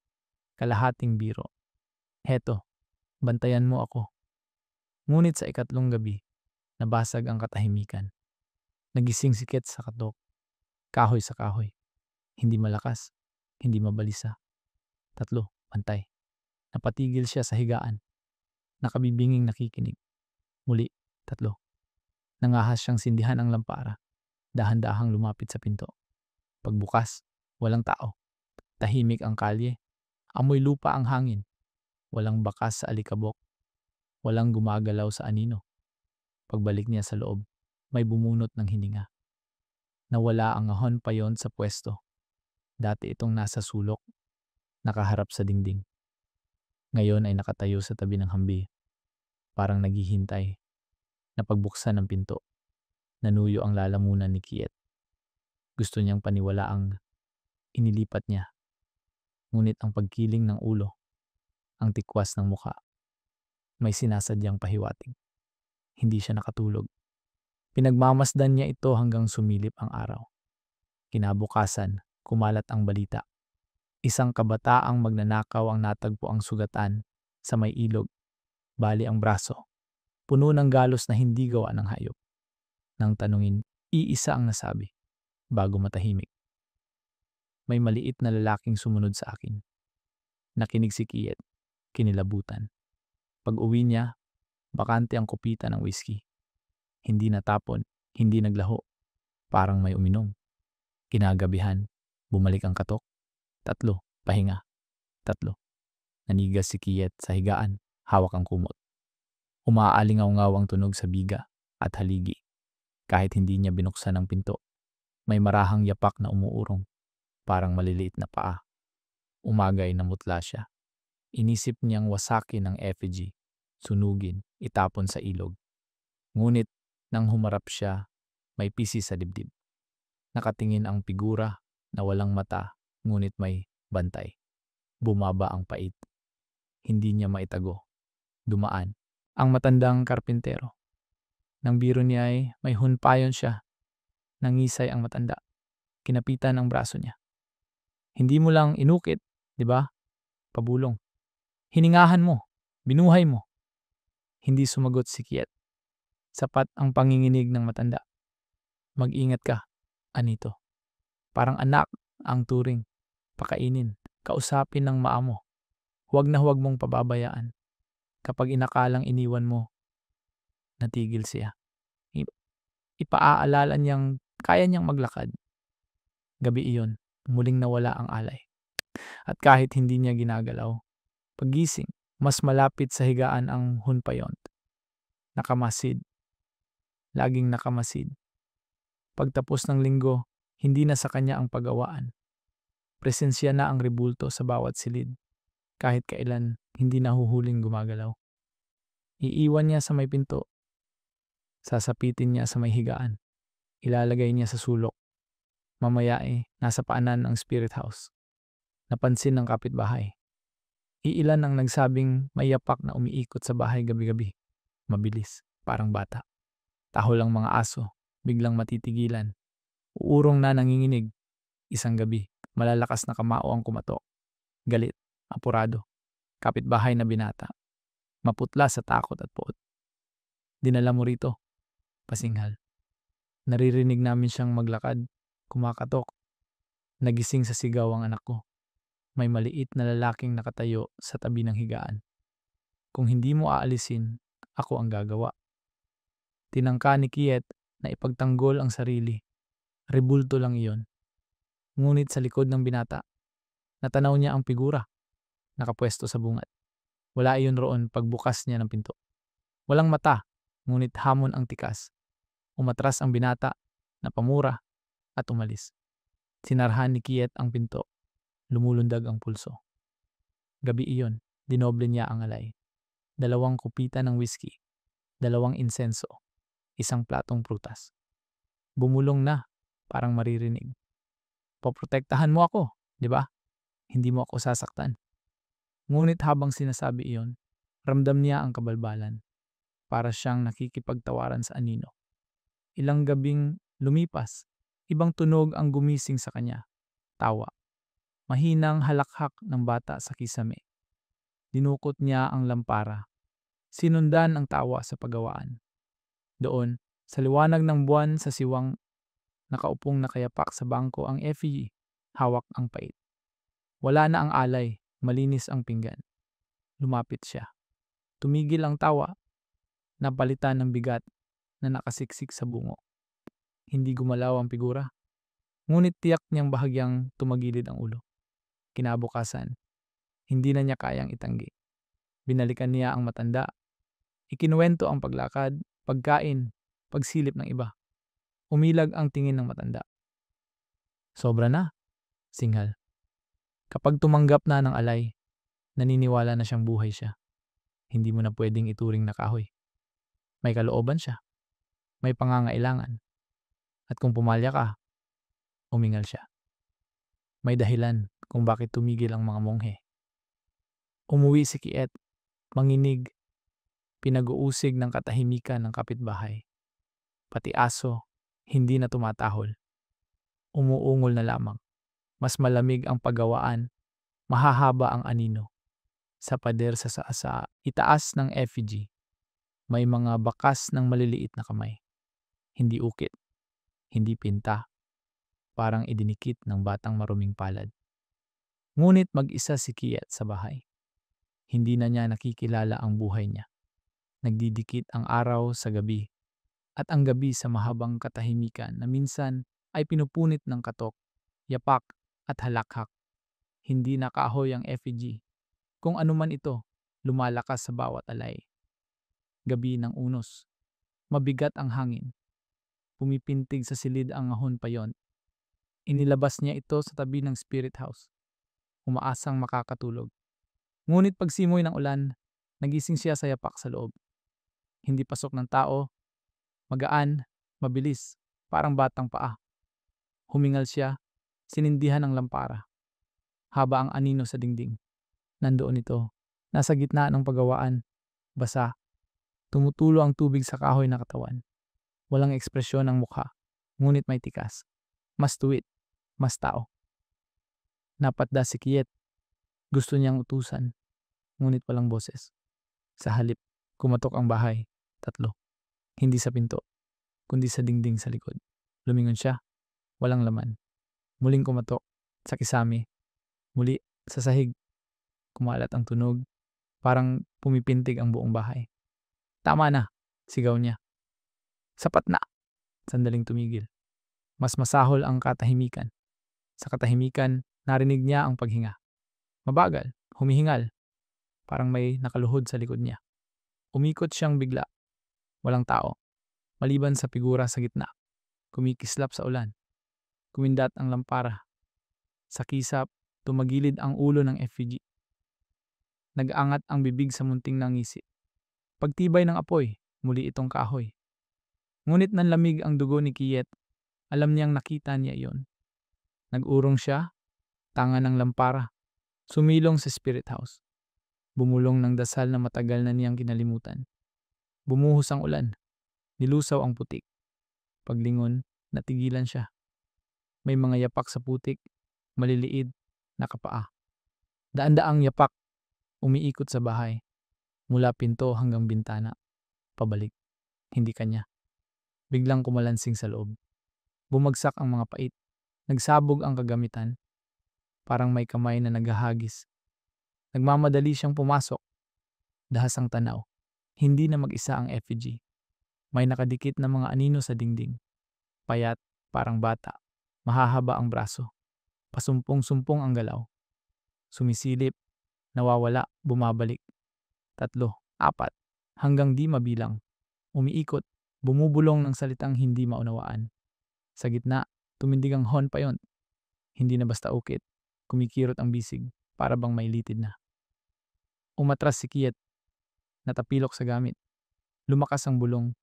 kalahating biro. Heto, bantayan mo ako. Ngunit sa ikatlong gabi, nabasag ang katahimikan. Nagising si Ket sa katok, kahoy sa kahoy. Hindi malakas, hindi mabalisa. Tatlo, pantay. Napatigil siya sa higaan. Nakabibinging nakikinig. Muli, tatlo. Nangahas siyang sindihan ang lampara. Dahan-dahang lumapit sa pinto. Pagbukas, walang tao. Tahimik ang kalye. Amoy lupa ang hangin. Walang bakas sa alikabok. Walang gumagalaw sa anino. Pagbalik niya sa loob, may bumunot ng hininga. Nawala ang Hun Payon sa pwesto. Dati itong nasa sulok, nakaharap sa dingding. Ngayon ay nakatayo sa tabi ng hambi, parang naghihintay. Napagbuksan ng pinto, nanuyo ang lalamunan ni Kiet. Gusto niyang paniwalaang inilipat niya. Ngunit ang pagkiling ng ulo, ang tikwas ng muka, may sinasadyang pahiwatig. Hindi siya nakatulog. Pinagmamasdan niya ito hanggang sumilip ang araw. Kinabukasan, kumalat ang balita. Isang kabataang magnanakaw ang natagpo ang sugatan sa may ilog, bali ang braso. Puno ng galos na hindi gawa ng hayop. Nang tanungin, iisa ang nasabi, bago matahimik. May maliit na lalaking sumunod sa akin. Nakinig si Kiet, kinilabutan. Pag uwi niya, bakante ang kupita ng whisky. Hindi natapon, hindi naglaho, parang may uminom. Kinagabihan, bumalik ang katok. Tatlo, pahinga. Tatlo. Nanigas si Kiet sa higaan, hawak ang kumot. Umaalingaw-ngaw ang tunog sa biga at haligi. Kahit hindi niya binuksan ang pinto, may marahang yapak na umuurong, parang maliliit na paa. Umagay na mutla siya. Inisip niyang wasakin ang effigy, sunugin, itapon sa ilog. Ngunit nang humarap siya, may pisi sa dibdib. Nakatingin ang figura na walang mata, ngunit may bantay. Bumaba ang pait. Hindi niya maitago. Dumaan. Ang matandang karpintero. Nang biro niya ay may Hun Payon siya. Nangisay ang matanda. Kinapitan ang braso niya. Hindi mo lang inukit, 'Di ba? Pabulong. Hiningahan mo, binuhay mo. Hindi sumagot si Kiet. Sapat ang panginginig ng matanda. Mag-ingat ka, Anito. Parang anak ang turing. Pakainin, kausapin ng maamo. Huwag na huwag mong pababayaan. Kapag inakalang iniwan mo, natigil siya. I- Ipaaalala niyang kaya niyang maglakad. Gabi iyon, muling nawala ang alay. At kahit hindi niya ginagalaw, pagising, mas malapit sa higaan ang hunpayont. Nakamasid, laging nakamasid. Pagtapos ng linggo, hindi na sa kanya ang pagawaan. Presensya na ang rebulto sa bawat silid. Kahit kailan, hindi nahuhuling gumagalaw. Iiwan niya sa may pinto. Sasapitin niya sa may higaan. Ilalagay niya sa sulok. Mamaya nasa paanan ng spirit house. Napansin ng kapitbahay. Iilan ang nagsabing may yapak na umiikot sa bahay gabi-gabi. Mabilis, parang bata. Tahol ang mga aso, biglang matitigilan. Uurong na nanginginig. Isang gabi, malalakas na kamao ang kumatok. Galit, apurado. Kapitbahay na binata. Maputla sa takot at poot. Dinala mo rito, pasinghal. Naririnig namin siyang maglakad, kumakatok. Nagising sa sigaw ang anak ko. May maliit na lalaking nakatayo sa tabi ng higaan. Kung hindi mo aalisin, ako ang gagawa. Tinangka ni Kiet na ipagtanggol ang sarili. Rebulto lang iyon. Ngunit sa likod ng binata, natanaw niya ang figura, nakapwesto sa bungat. Wala iyon roon pagbukas niya ng pinto. Walang mata, ngunit hamon ang tikas. Umatras ang binata, napamura, at umalis. Sinarhan ni Kiet ang pinto. Lumulundag ang pulso. Gabi iyon, dinoble niya ang alay. 2 kupita ng whiskey, 2 insenso, 1 platong prutas. Bumulong na, parang maririnig. Poprotektahan mo ako, di ba? Hindi mo ako sasaktan. Ngunit habang sinasabi iyon, ramdam niya ang kabalbalan. Para siyang nakikipagtawaran sa anino. Ilang gabing lumipas, ibang tunog ang gumising sa kanya. Tawa. Mahinang halakhak ng bata sa kisame. Dinukot niya ang lampara. Sinundan ang tawa sa pagawaan. Doon, sa liwanag ng buwan sa siwang, nakaupong nakayapak sa bangko ang effigy, hawak ang pait. Wala na ang alay, malinis ang pinggan. Lumapit siya. Tumigil ang tawa, napalitan ng bigat na nakasiksik sa bungo. Hindi gumalaw ang figura, ngunit tiyak niyang bahagyang tumagilid ang ulo. Kinabukasan, hindi na niya kayang itanggi. Binalikan niya ang matanda. Ikinuwento ang paglakad, pagkain, pagsilip ng iba. Umilag ang tingin ng matanda. Sobra na, singhal. Kapag tumanggap na ng alay, naniniwala na siyang buhay siya. Hindi mo na pwedeng ituring na kahoy. May kalooban siya. May pangangailangan. At kung pumalya ka, umingal siya. May dahilan kung bakit tumigil ang mga monghe. Umuwi si Kiet, manginig, pinag-uusig ng katahimikan ng kapitbahay. Pati aso, hindi na tumatahol. Umuungol na lamang. Mas malamig ang paggawaan, mahahaba ang anino. Sa pader sa itaas ng effigy, may mga bakas ng maliliit na kamay. Hindi ukit, hindi pinta, parang idinikit ng batang maruming palad. Ngunit mag-isa si Kiet sa bahay. Hindi na niya nakikilala ang buhay niya. Nagdidikit ang araw sa gabi at ang gabi sa mahabang katahimikan na minsan ay pinupunit ng katok, yapak at halakhak. Hindi na kahoy ang effigy. Kung anuman ito, lumalakas sa bawat alay. Gabi ng unos. Mabigat ang hangin. Pumipintig sa silid ang ahon payon. Inilabas niya ito sa tabi ng spirit house. Umaasang makakatulog. Ngunit pagsimoy ng ulan, nagising siya sa yapak sa loob. Hindi pasok ng tao, magaan, mabilis, parang batang paa. Humingal siya, sinindihan ng lampara. Haba ang anino sa dingding. Nandoon ito, nasa gitna ng pagawaan, basa. Tumutulo ang tubig sa kahoy na katawan. Walang ekspresyon ang mukha, ngunit may tikas. Mas tuwid, mas tao. Napatda si Kiet. Gusto niyang utusan, ngunit walang boses. Sa halip, kumatok ang bahay. 3. Hindi sa pinto, kundi sa dingding sa likod. Lumingon siya, walang laman. Muling kumatok, sa kisame. Muli, sa sahig, kumalat ang tunog. Parang pumipintig ang buong bahay. Tama na, sigaw niya. Sapat na. Sandaling tumigil. Mas masahol ang katahimikan. Sa katahimikan, narinig niya ang paghinga. Mabagal, humihingal, parang may nakaluhod sa likod niya. Umikot siyang bigla. Walang tao. Maliban sa figura sa gitna. Kumikislap sa ulan. Kumindat ang lampara. Sa kisap, tumagilid ang ulo ng effigy. Nag-angat ang bibig sa munting nangisi. Pagtibay ng apoy, muli itong kahoy. Ngunit nanlamig ang dugo ni Kiyet. Alam niyang nakita niya iyon. Nag-urong siya, tanga ng lampara. Sumilong sa spirit house. Bumulong ng dasal na matagal na niyang kinalimutan. Bumuhos ang ulan. Nilusaw ang putik. Paglingon, natigilan siya. May mga yapak sa putik, maliliid, nakapaa. Daan-daang yapak, umiikot sa bahay. Mula pinto hanggang bintana. Pabalik. Hindi kanya. Biglang kumalansing sa loob. Bumagsak ang mga pait. Nagsabog ang kagamitan. Parang may kamay na naghahagis. Nagmamadali siyang pumasok. Dahas ang tanaw. Hindi na mag-isa ang effigy. May nakadikit na mga anino sa dingding. Payat, parang bata. Mahahaba ang braso. Pasumpong-sumpong ang galaw. Sumisilip, nawawala, bumabalik. 3, 4, hanggang di mabilang. Umiikot, bumubulong ng salitang hindi maunawaan. Sa gitna, tumindig ang hon payon. Hindi na basta ukit. Kumikirot ang bisig, para bang may litid na. Umatras si Kiyet. Natapilok sa gamit. Lumakas ang bulong.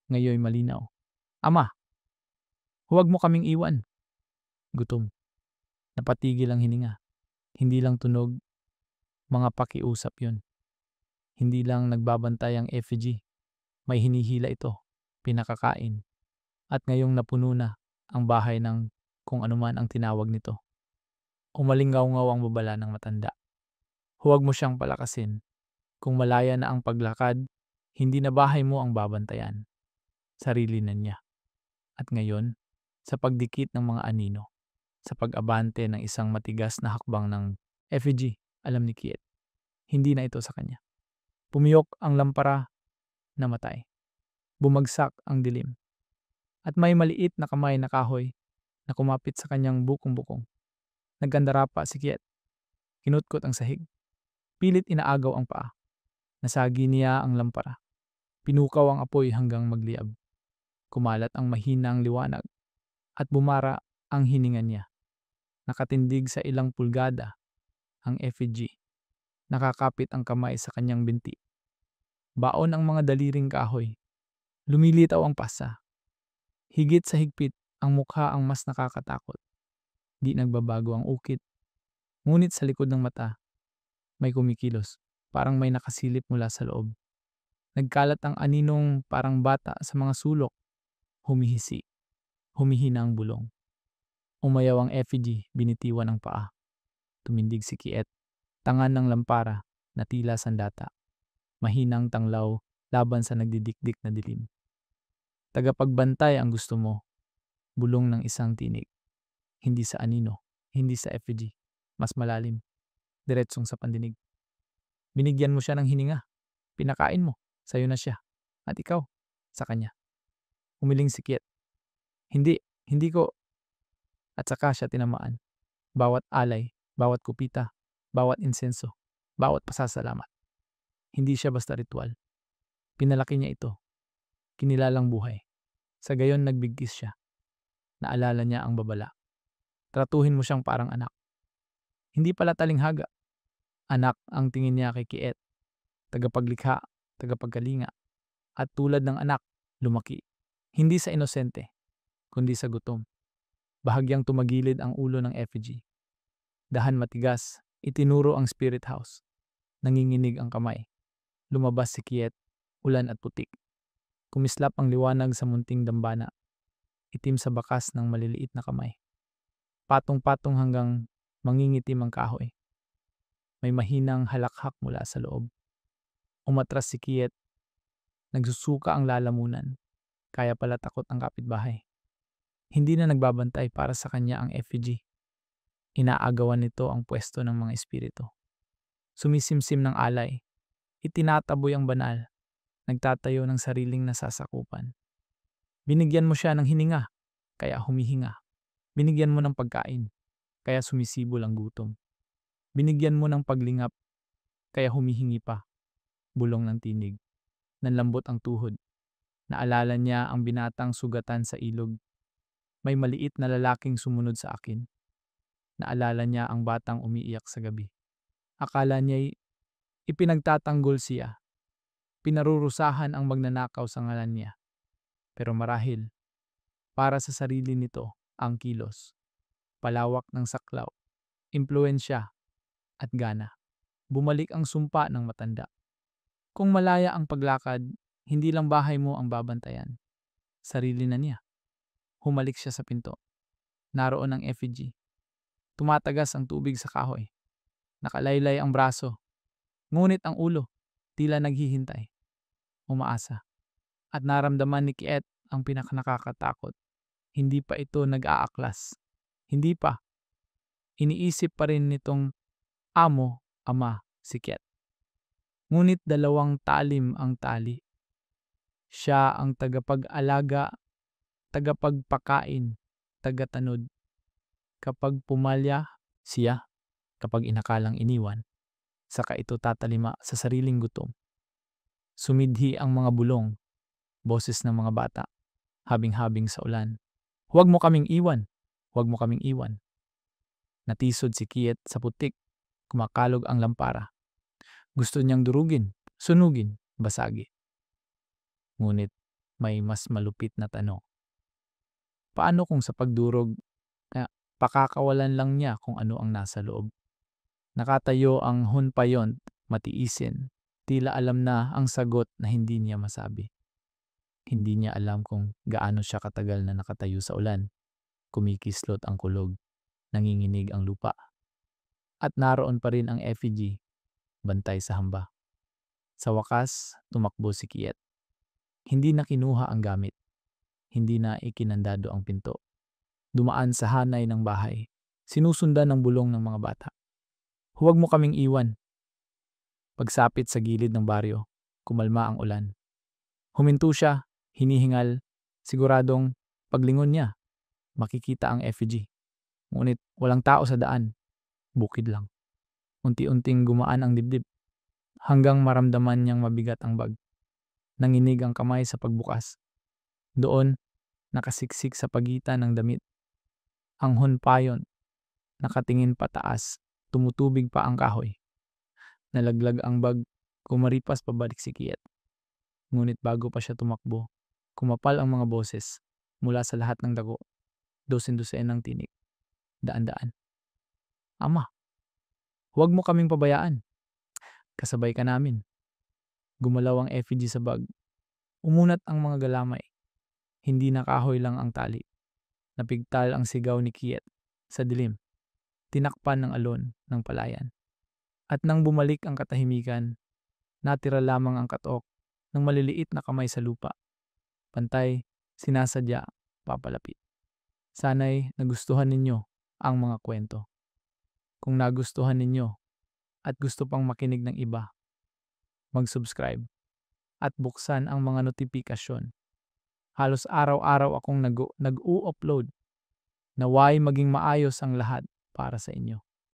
Ngayoy malinaw. Ama, huwag mo kaming iwan. Gutom. Napatigil ang hininga. Hindi lang tunog, mga pakiusap yun. Hindi lang nagbabantay ang effigy. May hinihila ito, pinakakain. At ngayong napuno na ang bahay ng kung anuman ang tinawag nito. Umalingaw-ngaw ang babala ng matanda. Huwag mo siyang palakasin. Kung malaya na ang paglakad, hindi na bahay mo ang babantayan. Sarili na niya. At ngayon, sa pagdikit ng mga anino, sa pag-abante ng isang matigas na hakbang ng effigy, alam ni Kiet, hindi na ito sa kanya. Pumiyok ang lampara, namatay. Bumagsak ang dilim. At may maliit na kamay na kahoy na kumapit sa kanyang bukong-bukong. Nagkandarapa si Kiet. Kinutkot ang sahig. Pilit inaagaw ang paa. Nasagi niya ang lampara. Pinukaw ang apoy hanggang magliab. Kumalat ang mahinang liwanag at bumara ang hininga niya. Nakatindig sa ilang pulgada ang effigy. Nakakapit ang kamay sa kanyang binti. Baon ang mga daliring kahoy. Lumilitaw ang pasa. Higit sa higpit, ang mukha ang mas nakakatakot. Di nagbabago ang ukit. Ngunit sa likod ng mata, may kumikilos. Parang may nakasilip mula sa loob. Nagkalat ang aninong parang bata sa mga sulok. Humihisi. Humihina ang bulong. Umayaw ang effigy, binitiwan ang paa. Tumindig si Kiet. Tangan ng lampara na tila sandata. Mahinang tanglaw laban sa nagdidikdik na dilim. Tagapagbantay ang gusto mo. Bulong ng isang tinig. Hindi sa anino, hindi sa effigy. Mas malalim. Diretsong sa pandinig. Binigyan mo siya ng hininga. Pinakain mo. Sa'yo na siya. At ikaw, sa kanya. Umiling si Kiet. Hindi ko. At saka siya tinamaan. Bawat alay, bawat kupita, bawat insenso, bawat pasasalamat. Hindi siya basta ritual. Pinalaki niya ito. Kinilalang buhay. Sa gayon nagbigkis siya. Naalala niya ang babala. Tratuhin mo siyang parang anak. Hindi pala talinghaga. Anak ang tingin niya kay Kiet. Tagapaglikha, tagapagkalinga. At tulad ng anak, lumaki. Hindi sa inosente, kundi sa gutom. Bahagyang tumagilid ang ulo ng effigy. Dahan matigas, itinuro ang spirit house. Nanginginig ang kamay. Lumabas si Kiet, ulan at putik. Kumislap ang liwanag sa munting dambana. Itim sa bakas ng maliliit na kamay. Patong-patong hanggang mangingitim ang kahoy. May mahinang halakhak mula sa loob. Umatras si Kiet. Nagsusuka ang lalamunan. Kaya pala takot ang kapitbahay. Hindi na nagbabantay para sa kanya ang effigy. Inaagawan nito ang pwesto ng mga espiritu. Sumisimsim ng alay. Itinataboy ang banal. Nagtatayo ng sariling nasasakupan. Binigyan mo siya ng hininga, kaya humihinga. Binigyan mo ng pagkain, kaya sumisibol ang gutom. Binigyan mo ng paglingap, kaya humihingi pa. Bulong ng tinig. Nanlambot ang tuhod. Naalala niya ang binatang sugatan sa ilog. May maliit na lalaking sumunod sa akin. Naalala niya ang batang umiiyak sa gabi. Akala niya'y ipinagtatanggol siya. Pinarurusahan ang magnanakaw sa ngalan niya. Pero marahil, para sa sarili nito ang kilos. Palawak ng saklaw, impluensya, at gana. Bumalik ang sumpa ng matanda. Kung malaya ang paglakad, hindi lang bahay mo ang babantayan. Sarili na niya. Humalik siya sa pinto. Naroon ang effigy. Tumatagas ang tubig sa kahoy. Nakalaylay ang braso. Ngunit ang ulo, tila naghihintay. Umaasa. At naramdaman ni Kiet ang pinakanakakatakot. Hindi pa ito nag-aaklas. Hindi pa. Iniisip pa rin nitong amo, ama, si Kiet. Ngunit dalawang talim ang tali. Siya ang tagapag-alaga, tagapagpakain, tagatanod. Kapag pumalya, siya, kapag inakalang iniwan, saka ito tatalima sa sariling gutom. Sumidhi ang mga bulong, boses ng mga bata, habing-habing sa ulan. Huwag mo kaming iwan, huwag mo kaming iwan. Natisod si Kiet sa putik, kumakalog ang lampara. Gusto niyang durugin, sunugin, basagi. Ngunit may mas malupit na tanong. Paano kung sa pagdurog, pakakawalan lang niya kung ano ang nasa loob? Nakatayo ang Hunpayont, matiisin. Tila alam na ang sagot na hindi niya masabi. Hindi niya alam kung gaano siya katagal na nakatayo sa ulan. Kumikislot ang kulog. Nanginginig ang lupa. At naroon pa rin ang effigy, bantay sa hamba. Sa wakas, tumakbo si Kiet. Hindi na kinuha ang gamit. Hindi na ikinandado ang pinto. Dumaan sa hanay ng bahay. Sinusundan ng bulong ng mga bata. Huwag mo kaming iwan. Pagsapit sa gilid ng baryo, kumalma ang ulan. Huminto siya, hinihingal, siguradong paglingon niya, makikita ang effigy. Ngunit walang tao sa daan, bukid lang. Unti-unting gumaan ang dibdib, hanggang maramdaman niyang mabigat ang bag. Nanginig ang kamay sa pagbukas. Doon, nakasiksik sa pagitan ng damit. Ang Hunpayont, nakatingin pataas, tumutubig pa ang kahoy. Nalaglag ang bag, kumaripas pabalik si Kiet. Ngunit bago pa siya tumakbo, kumapal ang mga boses mula sa lahat ng dago. Dosen-dosen ng tinig. Daan-daan. Ama, huwag mo kaming pabayaan. Kasabay ka namin. Gumalaw ang effigy sa bag. Umunat ang mga galamay. Hindi na kahoy lang ang tali. Napigtal ang sigaw ni Kiet sa dilim. Tinakpan ng alon ng palayan. At nang bumalik ang katahimikan, natira lamang ang katok ng maliliit na kamay sa lupa. Pantay, sinasadya, papalapit. Sana'y nagustuhan ninyo ang mga kwento. Kung nagustuhan ninyo at gusto pang makinig ng iba, mag-subscribe at buksan ang mga notifikasyon. Halos araw-araw akong nag-u-upload. Naway maging maayos ang lahat para sa inyo.